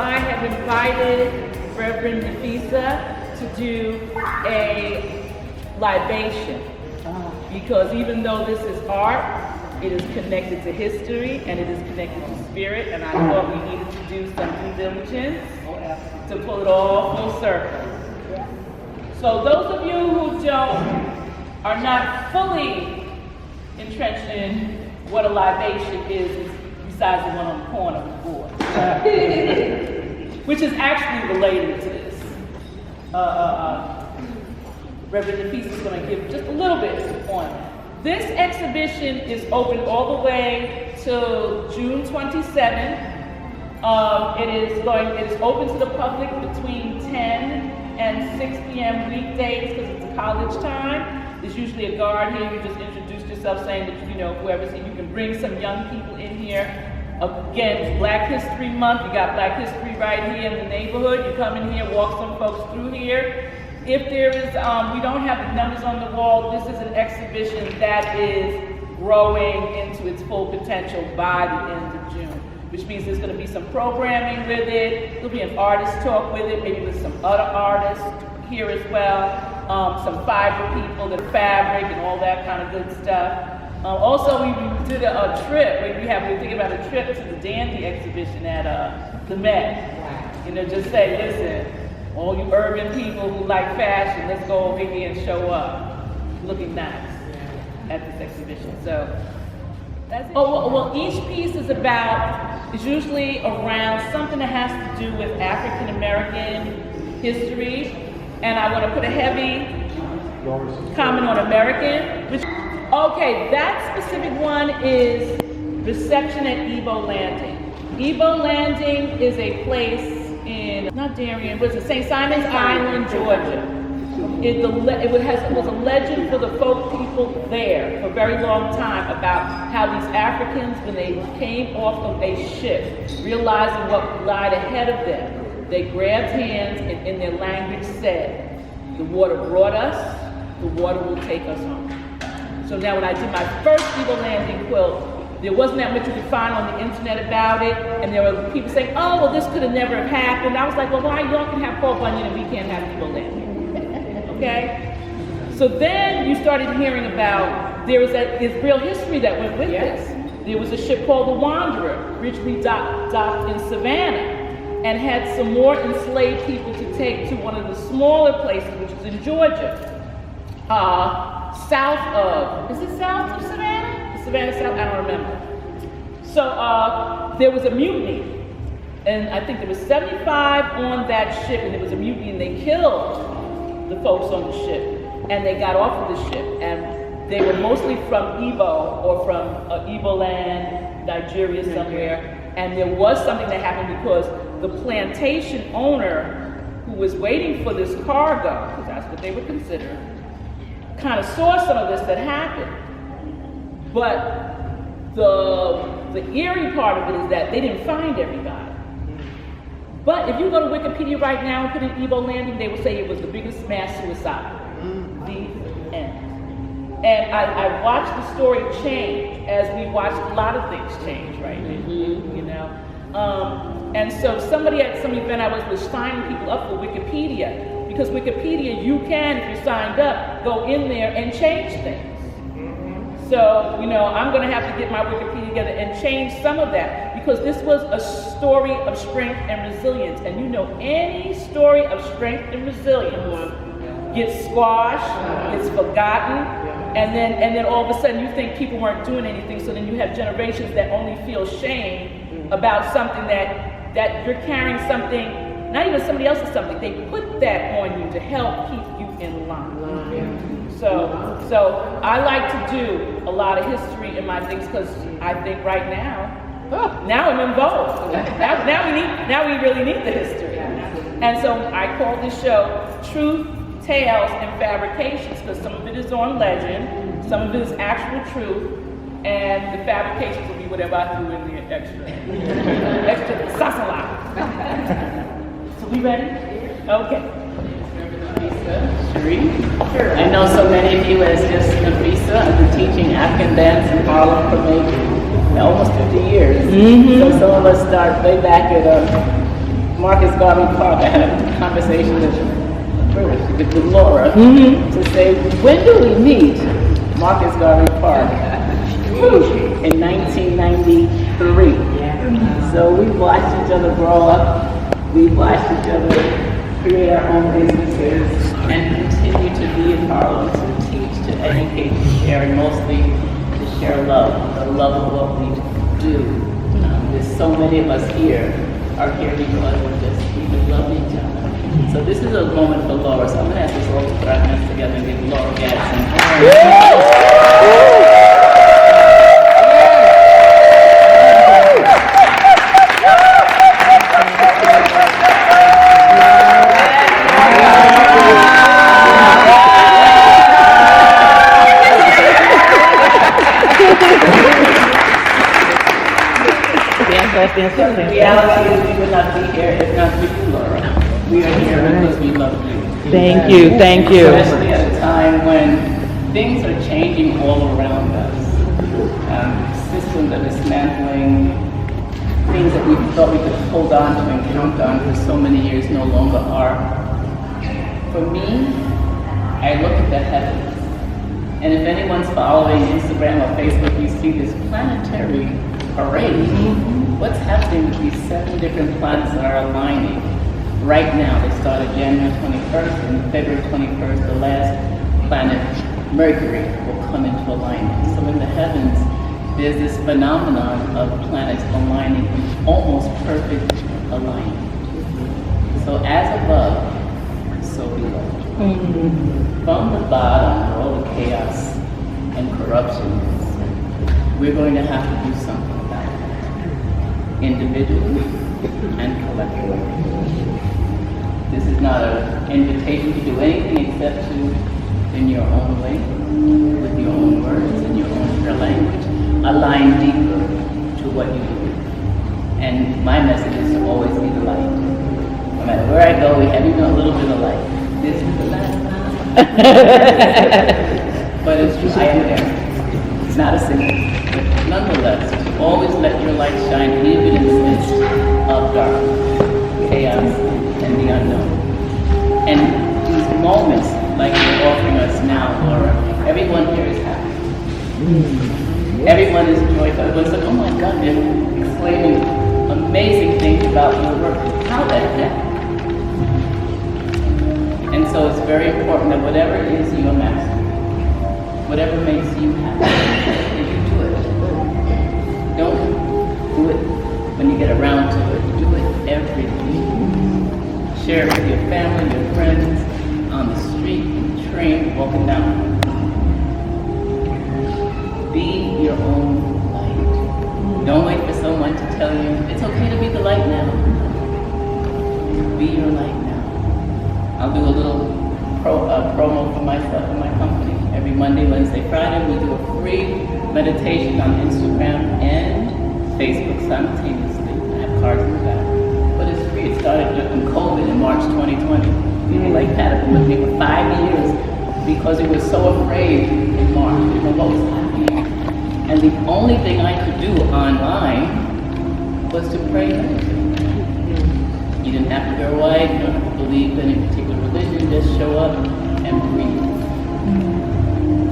I have invited Reverend Nafisa to do a libation because even though this is art, it is connected to history and it is connected to spirit, and I thought we needed to do some due diligence to pull it all full circle. So those of you who are not fully entrenched in what a libation is besides the one on the corner of the board, which is actually related to this. Reverend Nafisa is going to give just a little bit on it. This exhibition is open all the way till June 27th. It is open to the public between 10 and 6 p.m. weekdays because it's a college time. There's usually a guard here. You just introduce yourself saying that, whoever's here. You can bring some young people in here. Again, it's Black History Month. You got Black History right here in the neighborhood. You come in here, walk some folks through here. If there is, we don't have the numbers on the wall. This is an exhibition that is growing into its full potential by the end of June, which means there's going to be some programming with it. There'll be an artist talk with it, maybe with some other artists here as well. Some fiber people, that fabric and all that kind of good stuff. Also, we did a trip. We're thinking about a trip to the Dandy exhibition at the Met. Just say, listen, all you urban people who like fashion, let's go over here and show up looking nice at this exhibition. So that's it. Well, each piece is usually around something that has to do with African American history, and I want to put a heavy comment on American. Okay, that specific one is Reception at Ebo Landing. Ebo Landing is a place in, not Darien, but it's St. Simon's Island, Georgia. It was a legend for the folk people there for a very long time about how these Africans, when they came off of a ship, realizing what lied ahead of them, they grabbed hands and in their language said, the water brought us, the water will take us home. So now when I did my first Ebo Landing quilt, there wasn't that much you could find on the internet about it, and there were people saying, oh, well, this could have never have happened. I was like, well, why y'all can have Paul Bunyan and we can't have Ebo Landing? Okay? So then you started hearing about, there's real history that went with this. There was a ship called the Wanderer, originally docked in Savannah, and had some more enslaved people to take to one of the smaller places, which was in Georgia. South of Savannah? Savannah South, I don't remember. So there was a mutiny, and I think there was 75 on that ship, and there was a mutiny, and they killed the folks on the ship, and they got off of the ship, and they were mostly from Igbo or from Igbo land, Nigeria somewhere, and there was something that happened because the plantation owner who was waiting for this cargo, because that's what they were considered, kind of saw some of this that happened. But the the eerie part of it is that they didn't find everybody. But if you go to Wikipedia right now and put in Evo Landing, they will say it was the biggest mass suicide. The end. And I watched the story change as we watched a lot of things change right now, you know. And so somebody at some event I was signing people up for Wikipedia, because Wikipedia, you can, if you're signed up, go in there and change things. So, you know, I'm going to have to get my Wikipedia together and change some of that, because this was a story of strength and resilience. And you know, any story of strength and resilience gets squashed, gets forgotten, and then all of a sudden you think people weren't doing anything, so then you have generations that only feel shame about something that you're carrying something, not even somebody else's something, they put that on you to help keep you in line. So I like to do a lot of history in my things, because I think right now I'm involved. Now we really need the history. And so I call this show Truth, Tales, and Fabrications, because some of it is on legend, some of it is actual truth, and the fabrications will be whatever I threw in the extra sasala. So we ready? Okay. Sure. I know so many of you as just Nafisa. I've been teaching African dance in Harlem for maybe almost 50 years. So some of us start way back at Marcus Garvey Park. I had a conversation with Laura to say, when do we meet Marcus Garvey Park? In 1993. So we watched each other grow up. We watched each other create our own businesses, and continue to be in Harlem to teach, to educate, to share, and mostly to share love, the love of what we do. There's so many of us here are here because we love each other. So this is a moment for Laura, so I'm going to ask us all to put our hands together and give Laura Gadson. The reality is we would not be here if not for you, Laura. We are here because we love you. Thank you, thank you. Especially at a time when things are changing all around us. Systems are dismantling. Things that we thought we could hold on to and count on for so many years no longer are. For me, I look at the heavens. And if anyone's following Instagram or Facebook, you see this planetary parade. What's happening with these 7 different planets that are aligning right now? They started January 21st, and February 21st, the last planet, Mercury, will come into alignment. So in the heavens, there's this phenomenon of planets aligning in almost perfect alignment. So as above, so below. From the bottom, where all the chaos and corruption is, we're going to have to do something about it, individually and collectively. This is not an invitation to do anything except to, in your own way, with your own words, in your own language, align deeper to what you do. And my message is to always be the light. No matter where I go, we have even a little bit of light. This is the last time. But it's true, I am there. It's not a secret. But nonetheless, to always let your light shine even in the midst of dark, chaos, and the unknown. And these moments, like you're offering us now, Laura, everyone here is happy. Everyone is joyful. Everyone's like, oh my God, they're exclaiming amazing things about your work. How that happened? And so it's very important that whatever is your master, whatever makes you happy, that you do it. Don't do it when you get around to it. Do it every day. Share it with your family, your friends, on the street, in the train, walking down. Be your own light. Don't wait for someone to tell you, it's okay to be the light now. Be your light now. I'll do a little promo for myself and my company. Every Monday, Wednesday, Friday, we do a free meditation on Instagram and simultaneously. I have cards in the back. But it's free. It started in COVID in March 2020. People like that have been with me for 5 years because we were so afraid in March. We didn't know what was happening. And the only thing I could do online was to pray. You didn't have to wear white, you don't have to believe in any particular religion, just show up and breathe.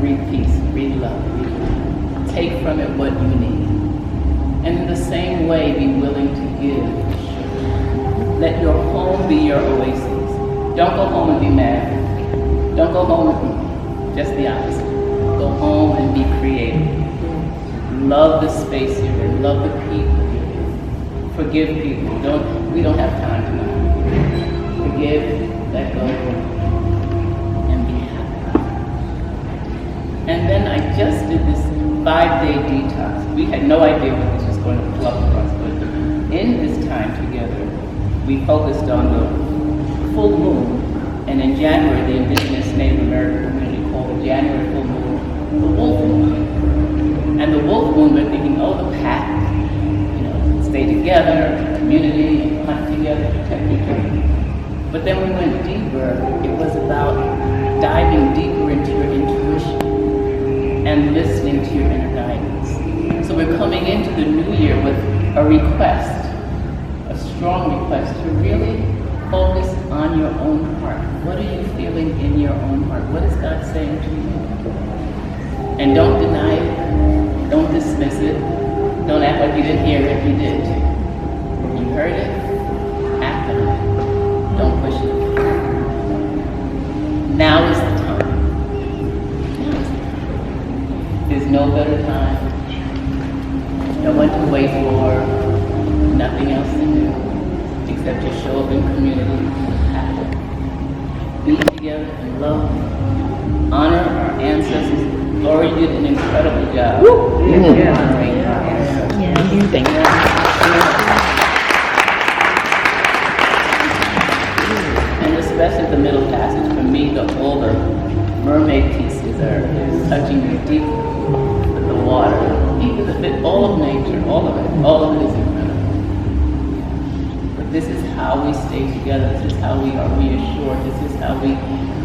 Breathe peace, breathe love, breathe love. Take from it what you need. And in the same way, be willing to give. Let your home be your oasis. Don't go home and be mad. Don't go home and be just the opposite. Go home and be creative. Love the space you're in. Love the people you're in. Forgive people. We don't have time tonight. Forgive, let go, and be happy. And then I just did this 5-day detox. We had no idea what this was going to pull up for us, but in this time together, we focused on the full moon, and in January, the indigenous Native American community called the January full moon the wolf moon. And the wolf moon, we're thinking, oh, the pack, stay together, community, hunt together, protect each other. But then we went deeper. It was about diving deeper into your intuition and listening to your inner guidance. So we're coming into the new year with a request, a strong request to really focus on your own heart. What are you feeling in your own heart? What is God saying to you? And don't deny it. Don't dismiss it. Don't act like you didn't hear it. You did. You heard it. Act on it. Don't push it. Now is the time. There's no better time. No one to wait for. Nothing else to do except to show up in community. Be together in love. Honor our ancestors. Lori did an incredible job. Thank you. And especially the middle passage, for me, all the mermaid pieces are touching me deep with the water, even all of nature, all of it is incredible. But this is how we stay together. This is how we are reassured. This is how we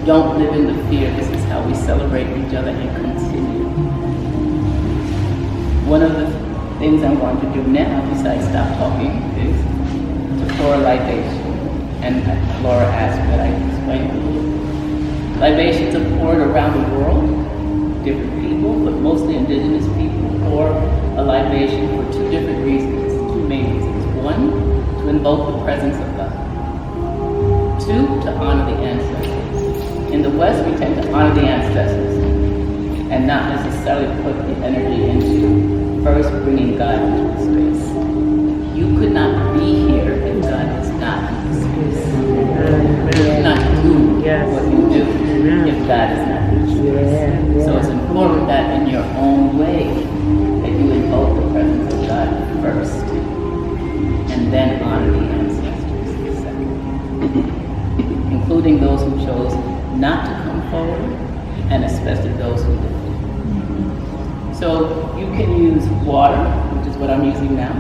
don't live in the fear. This is how we celebrate each other and continue. One of the things I'm going to do now, besides stop talking, is to pour a libation. And Laura asked that I explain it. Libations are poured around the world. Different people, but mostly indigenous people, pour a libation for 2 different reasons, 2 main reasons. 1, to invoke the presence of God. 2, to honor the ancestors. In the West, we tend to honor the ancestors and not necessarily put the energy into first bringing God into the space. You could not be here if God is not in the space. You cannot do what you do if God is not in the space. So it's important that in your own way that you invoke the presence of God first and then honor the ancestors second, including those who chose not to come forward, and especially those who did. So you can use water, which is what I'm using now.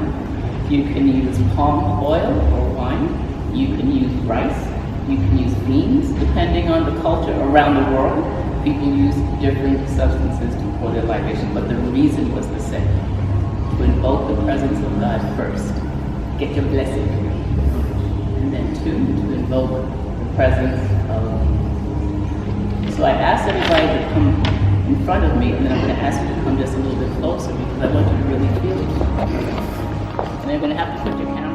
You can use palm oil or wine. You can use rice. You can use beans, depending on the culture around the world. People use different substances to pour their libation, but the reason was the same. To invoke the presence of God first. Get your blessing. And then 2, to invoke the presence of. So I asked everybody to come in front of me, and then I'm going to ask you to come just a little bit closer because I want you to really feel it. And you're going to have to put your camera